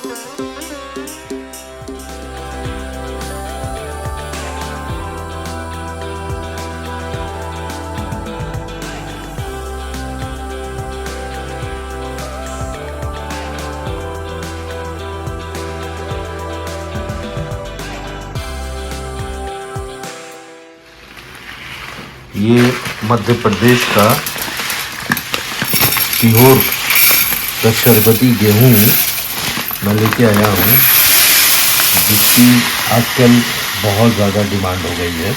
ये मध्य प्रदेश का सीहोर का शरबती गेहूँ मैं लेके आया हूँ, जिसकी आजकल बहुत ज़्यादा डिमांड हो गई है।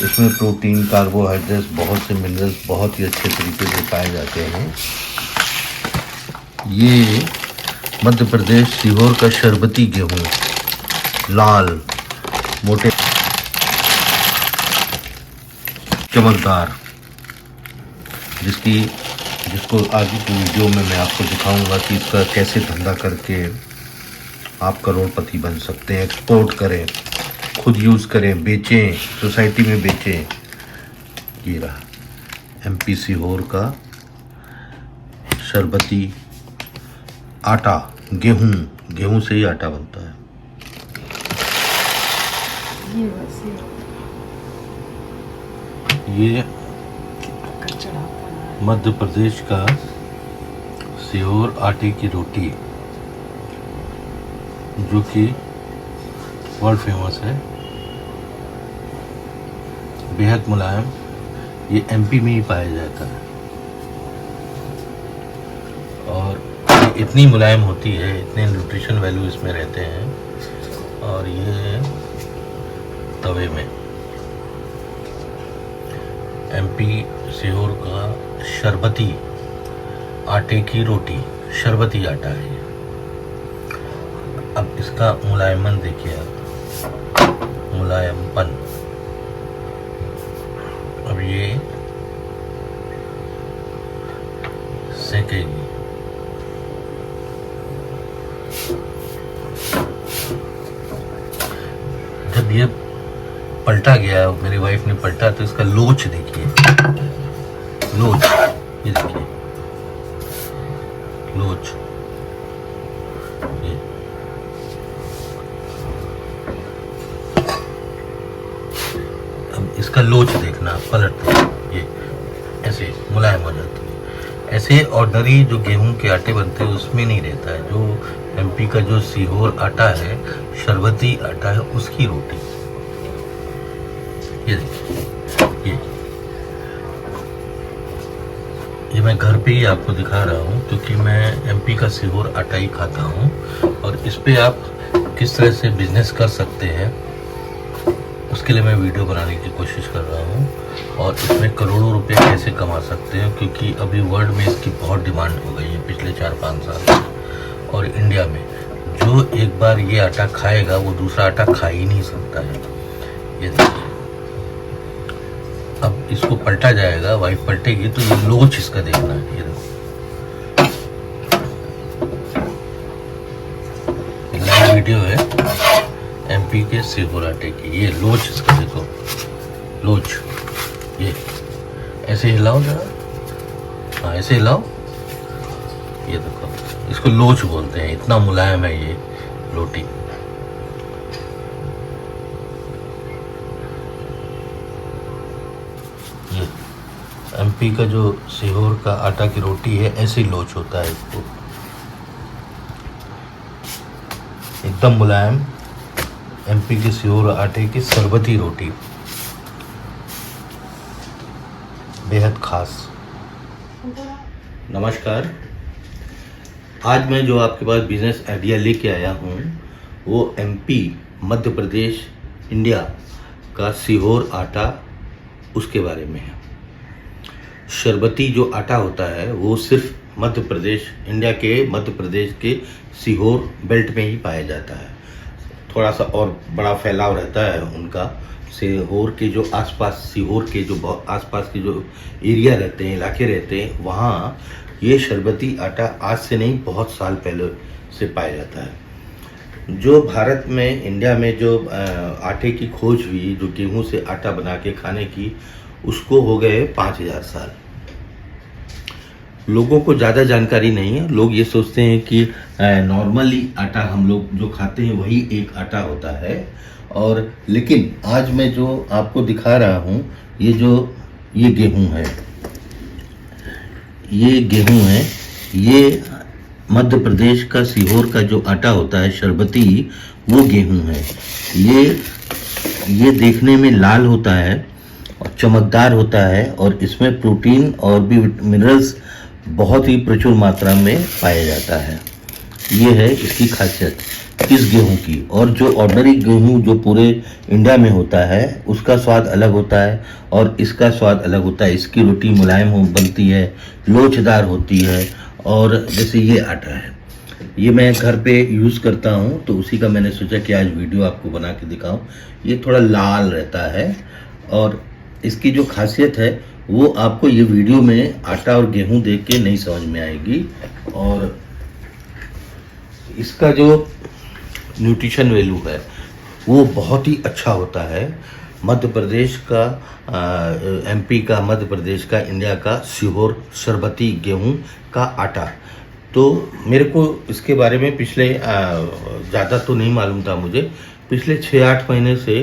इसमें प्रोटीन, कार्बोहाइड्रेट्स, बहुत से मिनरल्स बहुत ही अच्छे तरीके से पाए जाते हैं। ये मध्य प्रदेश सीहोर का शरबती गेहूँ, लाल, मोटे, चमकदार, जिसको आगे की वीडियो में मैं आपको दिखाऊंगा कि इसका कैसे धंधा करके आप करोड़पति बन सकते हैं। एक्सपोर्ट करें, खुद यूज़ करें, बेचें, सोसाइटी में बेचें। ये रहा MP सीहोर का शरबती आटा, गेहूं से ही आटा बनता है। ये मध्य प्रदेश का सीहोर आटे की रोटी, जो कि वर्ल्ड फेमस है, बेहद मुलायम। ये MP में ही पाया जाता है और ये इतनी मुलायम होती है, इतने न्यूट्रिशन वैल्यू इसमें रहते हैं। और ये तवे में MP सीहोर का शरबती आटे की रोटी, शरबती आटा है ये। अब इसका मुलायमन देखिए आप, मुलायमपन। अब ये सेकेगी। जब ये पलटा गया, मेरी वाइफ ने पलटा, तो इसका लोच देखिए, लोच, ये देखिए लोच, ये अब इसका लोच देखना, पलटना, ये ऐसे मुलायम हो जाती है। ऐसे ऑर्डनरी जो गेहूं के आटे बनते हैं उसमें नहीं रहता है। जो MP का जो सीहोर आटा है, शरबती आटा है, उसकी रोटी। ये देखिए, ये मैं घर पे ही आपको दिखा रहा हूँ, क्योंकि मैं MP का सीहोर आटा ही खाता हूँ। और इस पे आप किस तरह से बिजनेस कर सकते हैं, उसके लिए मैं वीडियो बनाने की कोशिश कर रहा हूँ। और इसमें करोड़ों रुपए कैसे कमा सकते हैं, क्योंकि अभी वर्ल्ड में इसकी बहुत डिमांड हो गई है पिछले 4-5 साल से। और इंडिया में जो एक बार ये आटा खाएगा, वो दूसरा आटा खा ही नहीं सकता है। ये देखिए, अब इसको पलटा जाएगा, वाइफ पलटेगी, तो ये लोच इसका देखना है। ये देखो, नई वीडियो है MP के सीहोर आटे की। ये लोच इसका देखो, लोच। ये ऐसे हिलाओ जरा, हाँ ऐसे हिलाओ, ये देखो, इसको लोच बोलते हैं। इतना मुलायम है ये रोटी। ये MP का जो सीहोर का आटा की रोटी है, ऐसे ही लोच होता है इसको, एकदम मुलायम। MP के सीहोर आटे की शरबती रोटी, बेहद खास। नमस्कार, आज मैं जो आपके पास बिजनेस आइडिया लेके आया हूँ, वो MP मध्य प्रदेश इंडिया का सीहोर आटा, उसके बारे में है। शरबती जो आटा होता है वो सिर्फ मध्य प्रदेश, इंडिया के मध्य प्रदेश के सीहोर बेल्ट में ही पाया जाता है। थोड़ा सा और बड़ा फैलाव रहता है उनका। सीहोर के जो आसपास, सीहोर के जो आसपास के जो एरिया रहते हैं, इलाके रहते हैं, वहाँ ये शरबती आटा आज से नहीं, बहुत साल पहले से पाया जाता है। जो भारत में, इंडिया में जो आटे की खोज हुई, जो गेहूं से आटा बना के खाने की, उसको हो गए 5000 साल। लोगों को ज़्यादा जानकारी नहीं है। लोग ये सोचते हैं कि नॉर्मली आटा हम लोग जो खाते हैं वही एक आटा होता है। और लेकिन आज मैं जो आपको दिखा रहा हूँ, ये गेहूँ है, ये मध्य प्रदेश का सीहोर का जो आटा होता है शरबती, वो गेहूँ है। ये देखने में लाल होता है और चमकदार होता है, और इसमें प्रोटीन और भी मिनरल्स बहुत ही प्रचुर मात्रा में पाया जाता है। ये है इसकी खासियत इस गेहूं की। और जो ऑर्डिनरी गेहूं जो पूरे इंडिया में होता है उसका स्वाद अलग होता है और इसका स्वाद अलग होता है। इसकी रोटी मुलायम बनती है, लोचदार होती है। और जैसे ये आटा है, ये मैं घर पे यूज़ करता हूँ, तो उसी का मैंने सोचा कि आज वीडियो आपको बना के दिखाऊं। ये थोड़ा लाल रहता है और इसकी जो खासियत है वो आपको ये वीडियो में आटा और गेहूं देख के नहीं समझ में आएगी। और इसका जो न्यूट्रिशन वैल्यू है वो बहुत ही अच्छा होता है। मध्य प्रदेश का एमपी का, मध्य प्रदेश का, इंडिया का सीहोर शरबती गेहूं का आटा। तो मेरे को इसके बारे में पिछले ज़्यादा तो नहीं मालूम था मुझे। पिछले 6-8 महीने से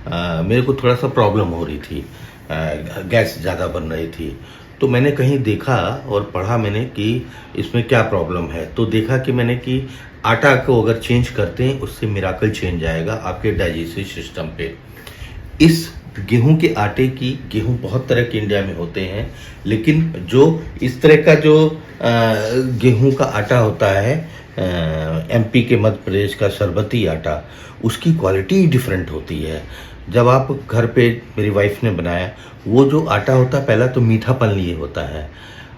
मेरे को थोड़ा सा प्रॉब्लम हो रही थी, गैस ज़्यादा बन रही थी। तो मैंने कहीं देखा और पढ़ा मैंने कि इसमें क्या प्रॉब्लम है। तो देखा कि मैंने कि आटा को अगर चेंज करते हैं उससे मिराकल चेंज आएगा आपके डाइजेस्टिव सिस्टम पे। इस गेहूं के आटे की, गेहूं बहुत तरह के इंडिया में होते हैं, लेकिन जो इस तरह का जो गेहूं का आटा होता है एमपी के, मध्य प्रदेश का शरबती आटा, उसकी क्वालिटी डिफरेंट होती है। जब आप घर पे, मेरी वाइफ ने बनाया, वो जो आटा होता है पहला तो मीठापन लिए होता है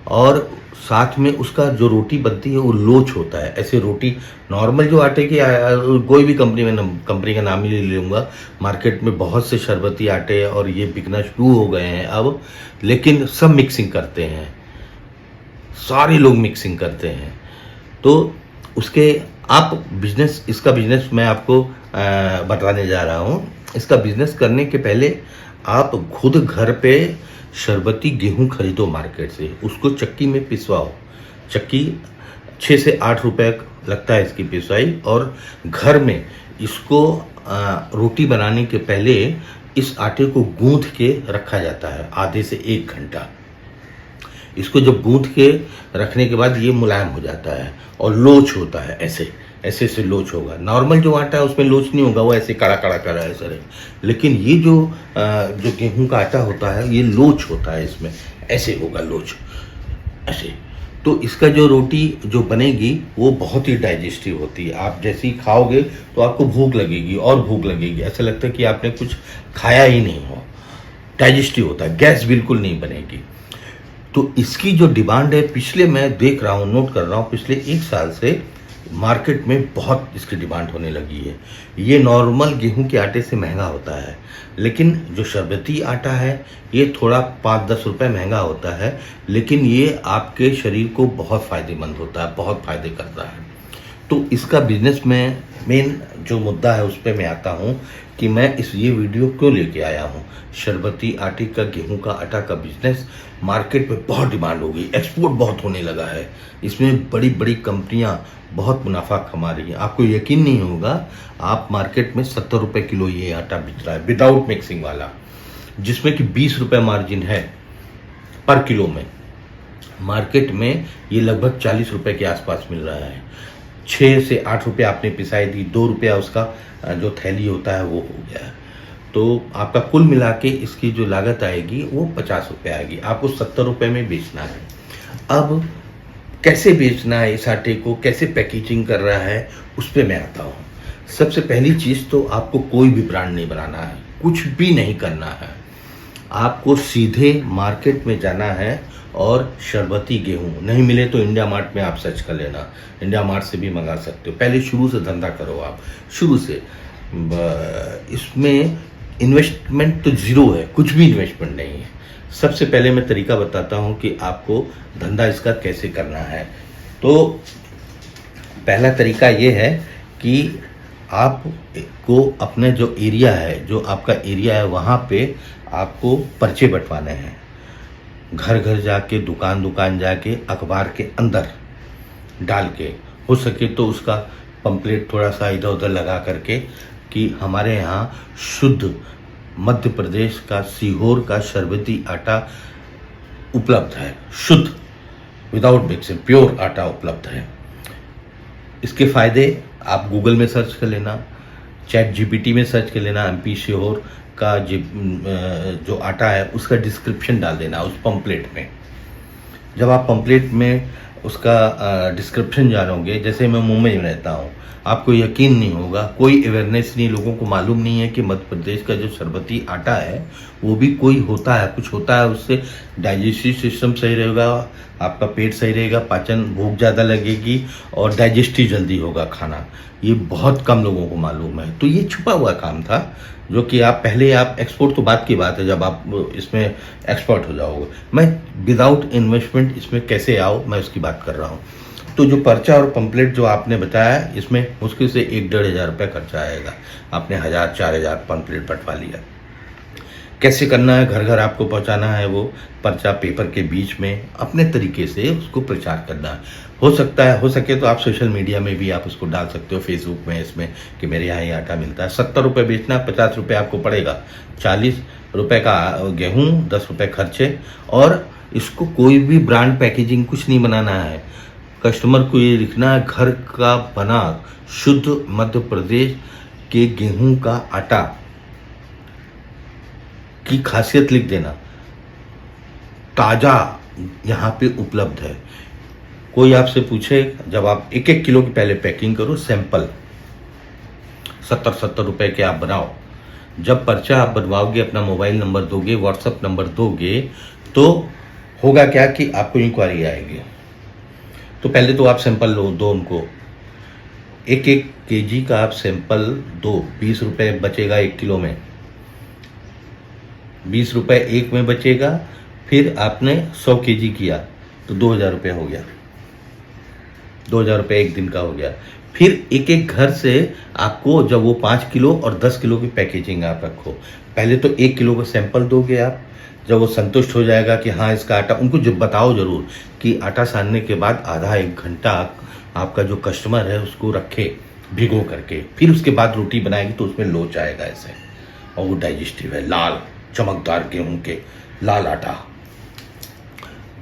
और साथ में उसका जो रोटी बनती है वो लोच होता है। ऐसे रोटी नॉर्मल जो आटे की, कोई भी कंपनी का नाम ही ले लूँगा, मार्केट में बहुत से शरबती आटे और ये बिकना शुरू हो गए हैं अब, लेकिन सब मिक्सिंग करते हैं, सारे लोग मिक्सिंग करते हैं। तो उसके इसका बिजनेस मैं आपको बताने जा रहा हूँ। इसका बिजनेस करने के पहले आप खुद घर पे शरबती गेहूं खरीदो मार्केट से, उसको चक्की में पिसवाओ। चक्की 6 से 8 रुपए लगता है इसकी पिसवाई। और घर में इसको रोटी बनाने के पहले इस आटे को गूंथ के रखा जाता है आधे से 1 घंटा। इसको जब गूंथ के रखने के बाद ये मुलायम हो जाता है और लोच होता है, ऐसे लोच होगा। नॉर्मल जो आटा है उसमें लोच नहीं होगा, वो ऐसे कड़ा ऐसा रहे। लेकिन ये जो गेहूं का आटा होता है ये लोच होता है, इसमें ऐसे होगा लोच, ऐसे। तो इसका जो रोटी जो बनेगी वो बहुत ही डाइजेस्टिव होती है। आप जैसे ही खाओगे तो आपको भूख लगेगी और भूख लगेगी, ऐसा लगता है कि आपने कुछ खाया ही नहीं हो। डाइजेस्टिव होता है, गैस बिल्कुल नहीं बनेगी। तो इसकी जो डिमांड है, पिछले मैं देख रहा हूँ, नोट कर रहा हूँ, पिछले 1 साल से मार्केट में बहुत इसकी डिमांड होने लगी है। ये नॉर्मल गेहूं के आटे से महंगा होता है, लेकिन जो शरबती आटा है ये थोड़ा 5-10 रुपए महंगा होता है, लेकिन ये आपके शरीर को बहुत फ़ायदेमंद होता है, बहुत फ़ायदे करता है। तो इसका बिजनेस में मेन जो मुद्दा है उस पर मैं आता हूँ कि मैं ये वीडियो क्यों लेके आया हूँ। शरबती आटे का, गेहूं का आटा का बिजनेस मार्केट में बहुत डिमांड हो गई, एक्सपोर्ट बहुत होने लगा है। इसमें बड़ी बड़ी कंपनियां बहुत मुनाफा कमा रही हैं। आपको यकीन नहीं होगा, आप मार्केट में 70 रुपये किलो ये आटा बिक रहा है विदाउट मिक्सिंग वाला, जिसमें कि 20 रुपये मार्जिन है पर किलो में। मार्केट में ये लगभग 40 रुपये के आसपास मिल रहा है। 6 से 8 रुपये आपने पिसाई दी, 2 रुपया उसका जो थैली होता है वो हो गया। तो आपका कुल मिला के इसकी जो लागत आएगी वो 50 रुपये आएगी। आपको 70 रुपये में बेचना है। अब कैसे बेचना है इस आटे को, कैसे पैकेजिंग कर रहा है, उस पर मैं आता हूँ। सबसे पहली चीज़ तो आपको कोई भी ब्रांड नहीं बनाना है, कुछ भी नहीं करना है। आपको सीधे मार्केट में जाना है और शरबती गेहूं नहीं मिले तो इंडिया मार्ट में आप सर्च कर लेना, इंडिया मार्ट से भी मंगा सकते हो। पहले शुरू से धंधा करो आप, शुरू से। इसमें इन्वेस्टमेंट तो ज़ीरो है, कुछ भी इन्वेस्टमेंट नहीं है। सबसे पहले मैं तरीका बताता हूँ कि आपको धंधा इसका कैसे करना है। तो पहला तरीका ये है कि आपको अपने जो एरिया है, जो आपका एरिया है, वहाँ पे आपको पर्चे बंटवाने हैं। घर घर जाके, दुकान दुकान जाके, अखबार के अंदर डाल के, हो सके तो उसका पंपलेट थोड़ा सा इधर उधर लगा करके कि हमारे यहाँ शुद्ध मध्य प्रदेश का सीहोर का शरबती आटा उपलब्ध है, शुद्ध, विदाउट मिक्सिंग, प्योर आटा उपलब्ध है। इसके फ़ायदे आप गूगल में सर्च कर लेना, चैट जीपीटी में सर्च कर लेना, एमपी सीहोर का जो आटा है उसका डिस्क्रिप्शन डाल देना उस पंपलेट में। जब आप पंपलेट में उसका डिस्क्रिप्शन जानोगे, जैसे मैं मुंबई में रहता हूँ, आपको यकीन नहीं होगा, कोई अवेयरनेस नहीं, लोगों को मालूम नहीं है कि मध्य प्रदेश का जो शरबती आटा है वो भी कोई होता है, कुछ होता है, उससे डाइजेस्टिव सिस्टम सही रहेगा, आपका पेट सही रहेगा, पाचन, भूख ज़्यादा लगेगी और डाइजेस्टिव जल्दी होगा खाना। ये बहुत कम लोगों को मालूम है। तो ये छुपा हुआ काम था जो कि आप एक्सपोर्ट तो बात की बात है, जब आप इसमें एक्सपर्ट हो जाओगे। मैं विदाउट इन्वेस्टमेंट इसमें कैसे आओ, मैं उसकी बात कर रहा हूँ। तो जो पर्चा और पंपलेट जो आपने बताया, इसमें मुश्किल से 1-1.5 रुपये खर्चा आएगा। आपने 1000-4000 पंपलेट बंटवा लिया। कैसे करना है, घर घर आपको पहुंचाना है, वो पर्चा पेपर के बीच में अपने तरीके से उसको प्रचार करना है। हो सके तो आप सोशल मीडिया में भी आप उसको डाल सकते हो, फेसबुक में, इसमें कि मेरे यहाँ ये आटा मिलता है। 70 रुपये बेचना, 50 रुपये आपको पड़ेगा, 40 रुपये का गेहूँ, 10 रुपये खर्चे। और इसको कोई भी ब्रांड पैकेजिंग कुछ नहीं बनाना है, कस्टमर को ये लिखना है घर का बना शुद्ध मध्य प्रदेश के गेहूं का आटा की खासियत लिख देना, ताजा यहाँ पे उपलब्ध है। कोई आपसे पूछे, जब आप 1-1 किलो की पहले पैकिंग करो, सैंपल 70-70 रुपए के आप बनाओ। जब पर्चा आप बनवाओगे, अपना मोबाइल नंबर दोगे, व्हाट्सएप नंबर दोगे, तो होगा क्या कि आपको इंक्वायरी आएगी। तो पहले तो आप सैंपल दो उनको, 1-1 केजी का आप सैंपल दो, 20 रुपये बचेगा 1 किलो में, 20 रुपये एक में बचेगा। फिर आपने 100 केजी किया तो 2000 रुपये हो गया, 2000 रुपये एक दिन का हो गया। फिर एक घर से आपको, जब वो 5 किलो और 10 किलो की पैकेजिंग आप रखो, पहले तो 1 किलो का सैंपल दोगे आप। जब वो संतुष्ट हो जाएगा कि हाँ इसका आटा, उनको जब बताओ जरूर कि आटा सानने के बाद आधा 1 घंटा आपका जो कस्टमर है उसको रखे भिगो करके, फिर उसके बाद रोटी बनाएगी तो उसमें लोच आएगा ऐसे, और वो डाइजेस्टिव है, लाल चमकदार गेहूं के लाल आटा।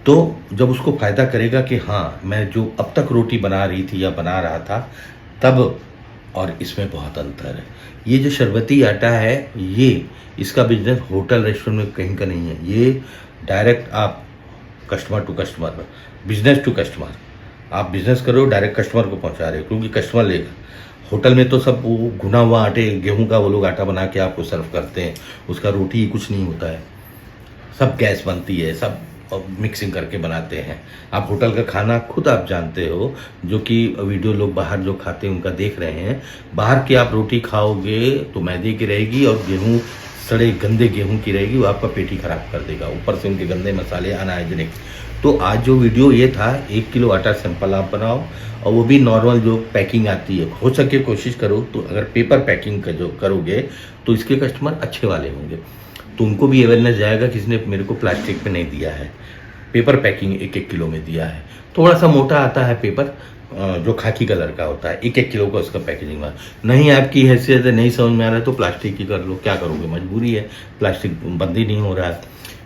तो जब उसको फायदा करेगा कि हाँ मैं जो अब तक रोटी बना रही थी या बना रहा था तब, और इसमें बहुत अंतर है। ये जो शरबती आटा है, ये इसका बिजनेस होटल रेस्टोरेंट में कहीं का नहीं है, ये डायरेक्ट आप customer to customer, business to customer, आप बिजनेस करो, डायरेक्ट कस्टमर को पहुंचा रहे हो, क्योंकि कस्टमर लेगा। होटल में तो सब वो भुना हुआ आटे, गेहूं का वो लोग आटा बना के आपको सर्व करते हैं, उसका रोटी कुछ नहीं होता है, सब गैस बनती है, सब मिक्सिंग करके बनाते हैं। आप होटल का खाना खुद आप जानते हो, जो कि वीडियो लोग बाहर जो खाते हैं उनका देख रहे हैं, बाहर की आप रोटी खाओगे तो मैदे की रहेगी और गेहूं सड़े गंदे गेहूं की रहेगी, वो आपका पेट ही खराब कर देगा, ऊपर से उनके गंदे मसाले, अनहाइजीनिक। तो आज जो वीडियो ये था, 1 किलो आटा सैंपल आप बनाओ, और वो भी नॉर्मल जो पैकिंग आती है, हो सके कोशिश करो तो अगर पेपर पैकिंग का जो करोगे तो इसके कस्टमर अच्छे वाले होंगे, तो उनको भी अवेयरनेस जाएगा कि इसने मेरे को प्लास्टिक में नहीं दिया है, पेपर पैकिंग 1-1 किलो में दिया है। थोड़ा सा मोटा आता है पेपर, जो खाकी कलर का होता है, 1-1 किलो का उसका पैकेजिंग में। नहीं आपकी हैसियत है, नहीं समझ में आ रहा है तो प्लास्टिक ही कर लो, क्या करोगे, मजबूरी है, प्लास्टिक बंद ही नहीं हो रहा है।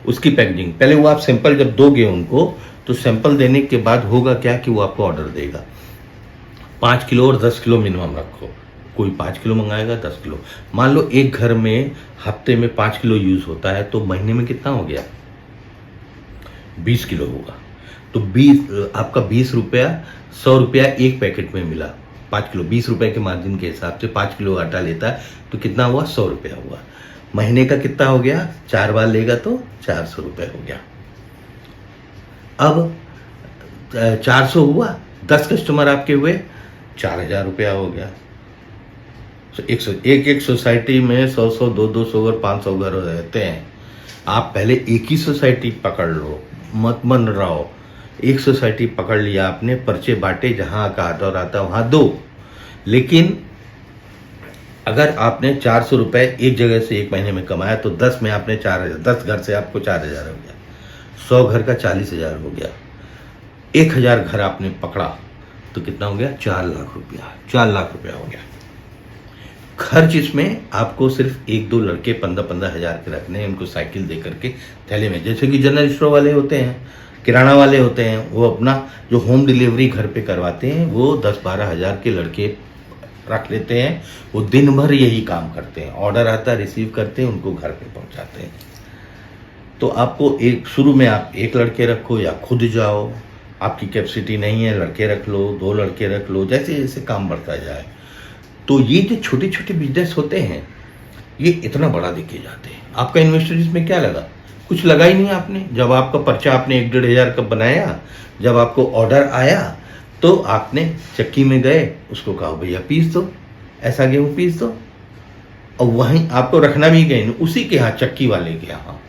उसकी पैकेजिंग पहले वो आप सैंपल जब दोगे उनको, तो सैंपल देने के बाद होगा क्या कि वो आपको ऑर्डर देगा, 5 किलो और 10 किलो मिनिमम रखो। कोई 5 किलो मंगाएगा, 10 किलो, मान लो एक घर में हफ्ते में 5 किलो यूज होता है, तो महीने में कितना हो गया, 20 किलो होगा। तो 20 आपका 20 रुपया, 100 रुपया एक पैकेट में मिला, 5 किलो 20 रुपए के मार्जिन के हिसाब से 5 किलो आटा लेता है तो कितना हुआ, 100 रुपया हुआ। महीने का कितना हो गया, 4 बार लेगा तो 400 रुपये हो गया। अब 400 हुआ, 10 कस्टमर आपके हुए, 4000 रुपया हो गया। एक सोसाइटी में 100-100, 200-200 और 500 घर रहते हैं। आप पहले एक ही सोसाइटी पकड़ लो, मत मन रहो, एक सोसाइटी पकड़ लिया आपने, पर्चे बांटे, जहां का ऑर्डर आता है वहां दो। लेकिन अगर आपने 400 रुपये एक जगह से एक महीने में कमाया तो 10 में आपने 4000, 10 घर से आपको 4000 हो गया। 100 घर का 40,000 हो गया, 1,000 घर आपने पकड़ा तो कितना हो गया? 4 लाख रुपया। 4 लाख रुपया हो गया। खर्च इसमें आपको सिर्फ 1-2 लड़के 15-15 हज़ार के रखने हैं, उनको साइकिल दे करके थैले में, जैसे कि जनरल स्टोर वाले होते हैं, किराना वाले होते हैं, वो अपना जो होम डिलीवरी घर पे करवाते हैं वो 10-12 हज़ार के लड़के रख लेते हैं। वो दिन भर यही काम करते हैं, ऑर्डर आता है, रिसीव करते हैं, उनको घर पे पहुंचाते हैं। तो आपको एक शुरू में आप 1 लड़के रखो या खुद जाओ, आपकी कैपेसिटी नहीं है, लड़के रख लो, 2 लड़के रख लो, जैसे जैसे काम बढ़ता जाए। तो ये जो छोटे छोटे बिजनेस होते हैं ये इतना बड़ा देखे जाते हैं। आपका इन्वेस्टर इसमें क्या लगा? कुछ लगा ही नहीं आपने। जब आपका पर्चा आपने 1-1.5 हज़ार का बनाया, जब आपको ऑर्डर आया तो आपने चक्की में गए, उसको कहा भैया पीस दो, ऐसा गेहूँ पीस दो, और वहीं आपको रखना भी कहीं नहीं, उसी के यहाँ, चक्की वाले के यहाँ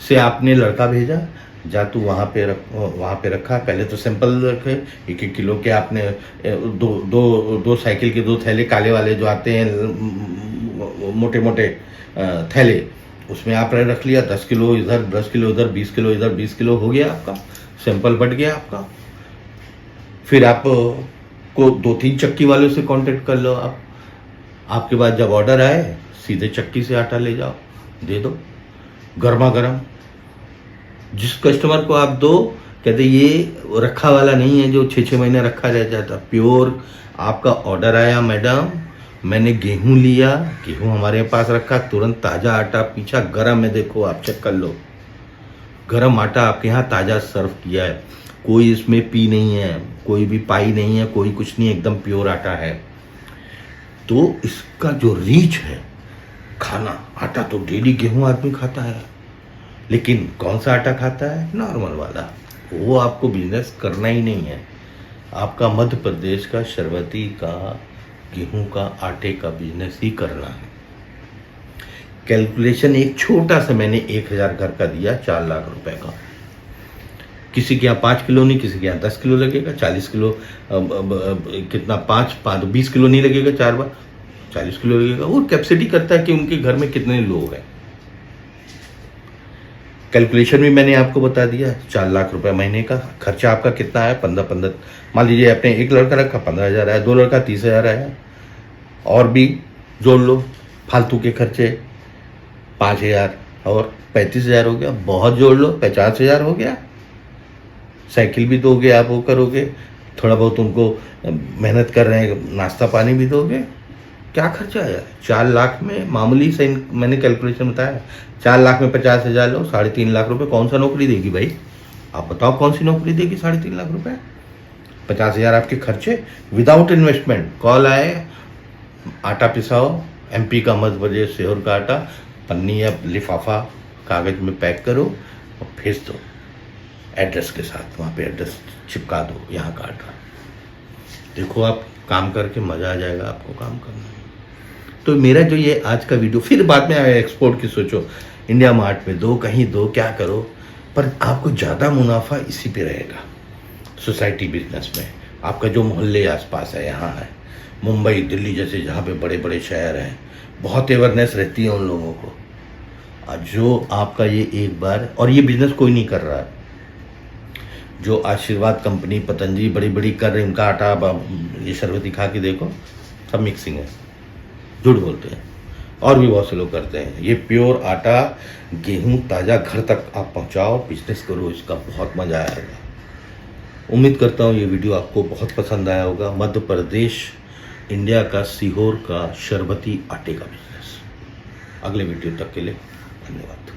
से आपने लड़का भेजा, जा तू वहाँ पे रखा। पहले तो सिंपल रखे, 1-1 किलो के आपने दो साइकिल के 2 थैले काले वाले जो आते हैं, मोटे मोटे थैले, उसमें आपने रख लिया। 10 किलो इधर, 10 किलो उधर, 20 किलो इधर, 20 किलो हो गया आपका, सिंपल बट गया आपका। फिर आप को 2-3 चक्की वालों से कांटेक्ट कर लो आप। आपके पास जब ऑर्डर आए सीधे चक्की से आटा ले जाओ, दे दो गर्मा गर्म। जिस कस्टमर को आप दो, कहते ये रखा वाला नहीं है जो 6-6 महीने रखा रह जाता, प्योर। आपका ऑर्डर आया मैडम, मैंने गेहूं लिया, गेहूं हमारे पास रखा, तुरंत ताज़ा आटा पीछा, गरम है, देखो आप चेक कर लो, गरम आटा आपके यहाँ ताज़ा सर्व किया है, कोई इसमें पी नहीं है, कोई भी पाई नहीं है, कोई कुछ नहीं, एकदम प्योर आटा है। तो इसका जो रीच है, खाना आटा तो डेली गेहूं आदमी खाता है, लेकिन कौन सा आटा खाता है? नॉर्मल वाला। वो आपको बिजनेस करना ही नहीं है, आपका मध्य प्रदेश का शरबती का गेहूं का आटे का बिजनेस ही करना है। कैलकुलेशन एक छोटा सा मैंने 1,000 घर का दिया, 4 लाख रुपए का। किसी के यहाँ 5 किलो नहीं, किसी के यहाँ 10 किलो लगेगा, 40 किलो कितना 20 किलो नहीं लगेगा, 4 बार 40 किलो लगेगा। वो कैपेसिटी करता है कि उनके घर में कितने लोग हैं। कैलकुलेशन भी मैंने आपको बता दिया, 4 लाख रुपए महीने का खर्चा आपका कितना है? 15 मान लीजिए आपने 1 लड़का रखा, 15,000 आया, 2 लड़का 30,000 आया, और भी जोड़ लो फालतू के खर्चे, 5,000 और 35,000 हो गया, बहुत जोड़ लो 50,000 हो गया। साइकिल भी दोगे आप, वो करोगे, थोड़ा बहुत उनको मेहनत कर रहे हैं, नाश्ता पानी भी दोगे, क्या खर्चा आया? 4 लाख में मामूली से मैंने कैलकुलेशन बताया, 4 लाख में 50,000 लो, 3.5 लाख रुपए कौन सा नौकरी देगी भाई? आप बताओ कौन सी नौकरी देगी 3.5 लाख रुपए? 50,000 आपके खर्चे विदाउट इन्वेस्टमेंट। कॉल आए, आटा पिसाओ, MP का मध्य प्रदेश सीहोर का आटा, पन्नी या लिफाफा कागज में पैक करो और भेज दो एड्रेस के साथ, वहाँ पे एड्रेस चिपका दो, यहाँ का आटा। देखो आप काम करके मज़ा आ जाएगा आपको काम करने में। तो मेरा जो ये आज का वीडियो, फिर बाद में आया एक्सपोर्ट की सोचो, इंडिया मार्ट में दो, कहीं दो, क्या करो, पर आपको ज़्यादा मुनाफा इसी पे रहेगा। सोसाइटी बिजनेस में आपका जो मोहल्ले आसपास है, यहाँ है, मुंबई दिल्ली जैसे जहाँ पे बड़े बड़े शहर हैं, बहुत अवेयरनेस रहती है उन लोगों को। जो आपका ये एक बार, और ये बिजनेस कोई नहीं कर रहा है, जो आशीर्वाद कंपनी, पतंजलि बड़ी बड़ी कर रही, उनका आटा ये शरबती खा के देखो, सब मिक्सिंग है, झूठ बोलते हैं। और भी बहुत से लोग करते हैं। ये प्योर आटा गेहूं ताज़ा घर तक आप पहुंचाओ, बिजनेस करो, इसका बहुत मज़ा आएगा। उम्मीद करता हूँ ये वीडियो आपको बहुत पसंद आया होगा। मध्य प्रदेश इंडिया का सीहोर का शरबती आटे का बिजनेस। अगले वीडियो तक के लिए धन्यवाद।